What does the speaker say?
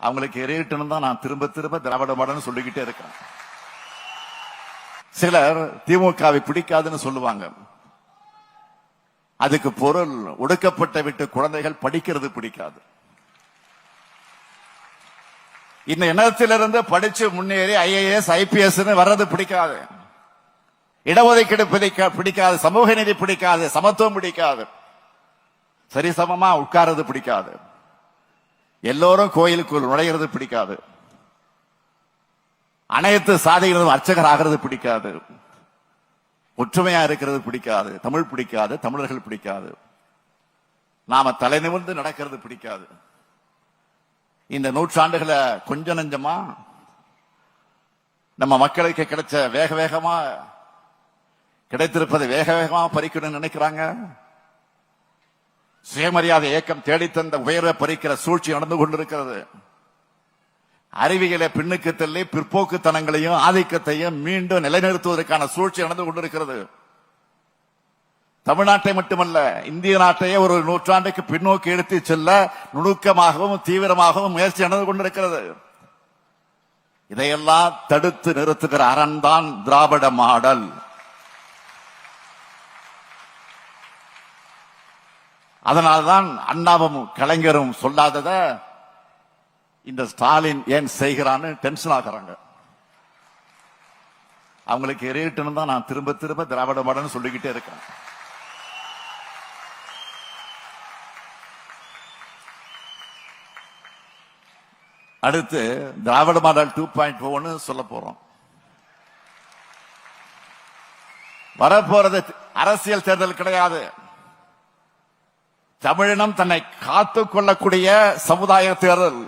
அவங்களுக்கு எரியட்டுன்னு தான் நான் திரும்ப திரும்ப திராவிட மாடல்னு சொல்லிக்கிட்டே இருக்கேன். சிலர் திமுகவை பிடிக்காதுன்னு சொல்லுவாங்க. அதுக்கு பொருள் ஒடுக்கப்பட்ட விட்டு குழந்தைகள் படிக்கிறது பிடிக்காது. இந்த இனத்திலிருந்து படிச்சு முன்னேறி IAS IPS வர்றது பிடிக்காது. இடஒதுக்கீடு பிடிக்காது, சமூக நீதி பிடிக்காது, சமத்துவம் பிடிக்காது, சரிசமமா உட்கார்றது பிடிக்காது, எல்லோரும் கோயிலுக்குள் நுழைகிறது பிடிக்காது, அனைத்து சாதிகளும் அர்ச்சகர் ஆகிறது பிடிக்காது, ஒற்றுமையா இருக்கிறது பிடிக்காது, தமிழ் பிடிக்காது, தமிழர்கள் பிடிக்காது, நாம தலை நிமிர்ந்து நடக்கிறது பிடிக்காது. இந்த நூற்றாண்டுகளை கொஞ்ச நஞ்சமா நம்ம மக்களுக்கு கிடைச்ச வேகமா கிடைத்திருப்பதை வேகமா பறிக்கணும்னு நினைக்கிறாங்க. சுயமரியாதை இயக்கம் தேடித்தந்த உயர்வை பறிக்கிற சூழ்ச்சி நடந்து கொண்டிருக்கிறது. அறிவியலை பின்னுக்கு தள்ளி பிற்போக்குத்தனங்களையும் ஆதிக்கத்தையும் மீண்டும் நிலைநிறுத்துவதற்கான சூழ்ச்சி நடந்து கொண்டிருக்கிறது. தமிழ்நாட்டை மட்டுமல்ல, இந்திய நாட்டையே ஒரு நூற்றாண்டுக்கு பின்னோக்கி எடுத்து செல்ல நுணுக்கமாகவும் தீவிரமாகவும் முயற்சி நடந்து கொண்டிருக்கிறது. இதையெல்லாம் தடுத்து நிறுத்துகிற அரண் தான் திராவிட மாடல். அதனால்தான் அண்ணாவும் கலைஞரும் சொல்லாதத இந்த ஸ்டாலின் ஏன் செய்கிறான்னு டென்ஷன் ஆகிறாங்க. அவங்களுக்கு எரியட்டுன்னு தான் நான் திரும்ப திரும்ப திராவிட மாடல்னு சொல்லிக்கிட்டே இருக்கேன். அடுத்து திராவிட மாடல் 2.0 சொல்ல போறோம். வரப்போறது அரசியல் தேர்தல் கிடையாது. தமிழினம் தன்னை காத்துக் கொள்ளக்கூடிய சமுதாய தேர்தல்.